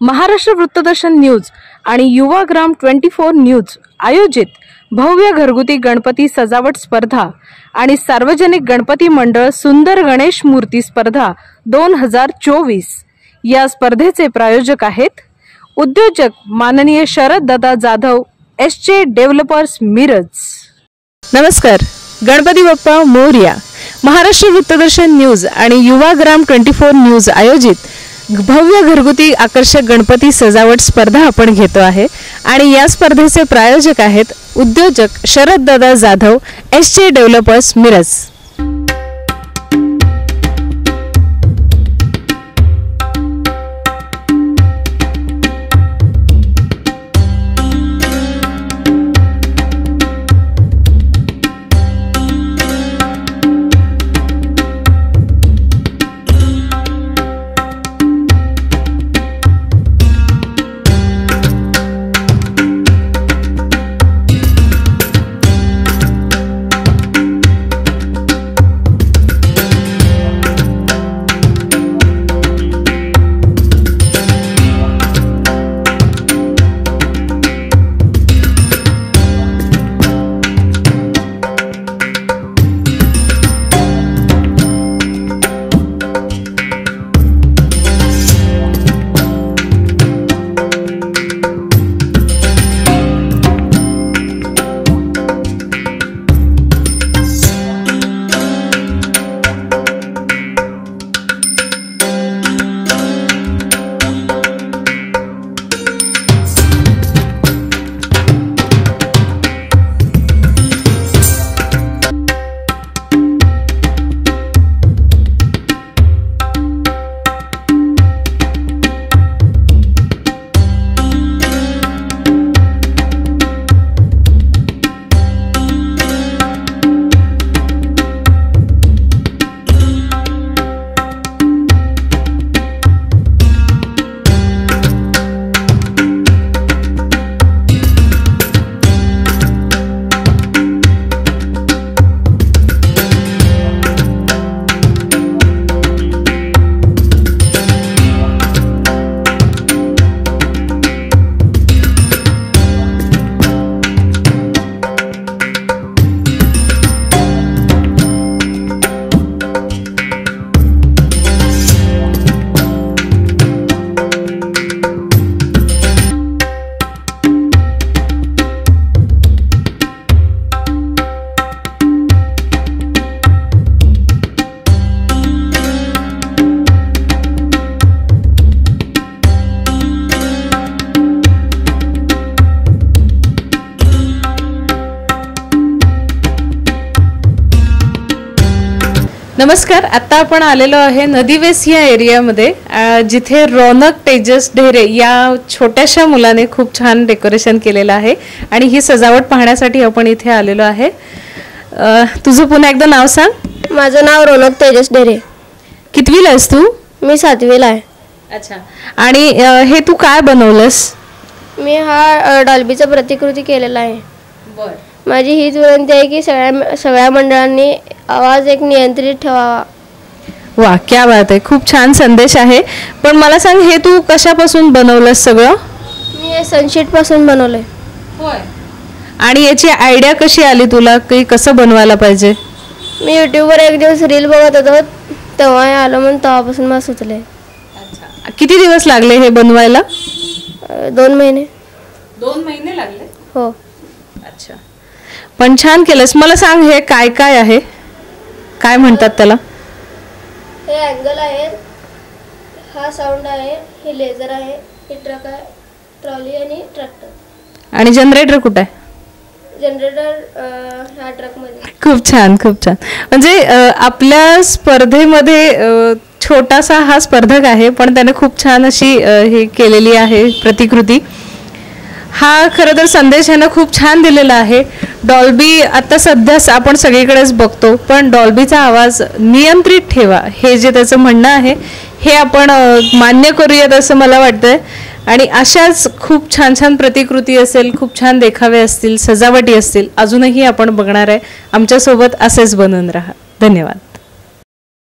Maharashtra वृत्तदर्शन news आणि Yuvagram 24 news आयोजित भव्य घरगुती गणपती सजावट स्पर्धा आणि सार्वजनिक गणपती मंडळ सुंदर गणेश मूर्ती स्पर्धा 2024 या स्पर्धेचे प्रायोजक आहेत उद्योजक माननीय शरद दादा जाधव एसजे डेव्हलपर्स मिरज। नमस्कार, गणपती बाप्पा मोरया। महाराष्ट्र वृत्तदर्शन न्यूज आणि युवाग्राम 24 न्यूज आयोजित भव्य घरगुती आकर्षक गणपती सजावट स्पर्धा आपण घेतो आहे आणि या स्पर्धेचे प्रायोजक आहेत उद्योजक शरद दादा जाधव एसजे डेव्हलपर्स मिरज। नमस्कार, आता आपण आलेलो आहे नदीवेस या एरियामध्ये जिथे रौनक तेजस ढेरे या छोट्याशा मुलाने खूप छान डेकोरेशन केलेलं आहे आणि ही सजावट पाहण्यासाठी आपण इथे आलेलो आहे। तुझं पुन्हा एकदा नाव सांग। माझं नाव रौनक तेजस ढेरे। कितवीला आहेस तू? मी 7वीला आहे। अच्छा, आणि हे तू काय बनवलंस? मी हा डॉल्बीचा प्रतिकृती केलेला आहे। बर, माझी हीच विनंती आहे की सगळ्या मंडळांनी आवाज एक नियंत्रित ठेवावा। वा, क्या बात आहे, खूप छान संदेश आहे। पण मला सांग, हे तू कशापासून बनवलंस सगळं? मी हे सनशीट पासून बनवलंय। होय, आणि याची आयडिया कशी आली तुला की कसं बनवायला पाहिजे? मी यूट्यूबवर एक दिवस रील बघत होतो, तेव्हा हे आलं म्हणून तेव्हापासून मला सुचले। अच्छा, किती दिवस लागले हे बनवायला? 2 महिने। 2 महिने लागले? हो। अच्छा, पण छान केलंस। मला सांग, हे काय काय आहे, काय म्हणतात त्याला? हे अँगल आहे, हा साऊंड आहे, हे लेझर आहे, हे ट्रक आहे, ट्रॉली आणि ट्रॅक्टर। आणि जनरेटर कुठे आहे? जनरेटर ह्या ट्रक मध्ये। खूप छान, खूप छान। म्हणजे आपल्या स्पर्धेमध्ये छोटासा हा स्पर्धक आहे, पण त्याने खूप छान अशी हे केलेली आहे प्रतिकृती। हा खरं तर संदेश ह्यानं खूप छान दिलेला आहे। डॉल्बी आता सध्या आपण सगळीकडेच बघतो, पण डॉल्बीचा आवाज नियंत्रित ठेवा हे जे त्याचं म्हणणं आहे हे आपण मान्य करूयात असं मला वाटतंय। आणि अशाच खूप छान छान प्रतिकृती असेल, खूप छान देखावे असतील, सजावटी असतील, अजूनही आपण बघणार आहे। आमच्यासोबत असेच बनून राहा। धन्यवाद।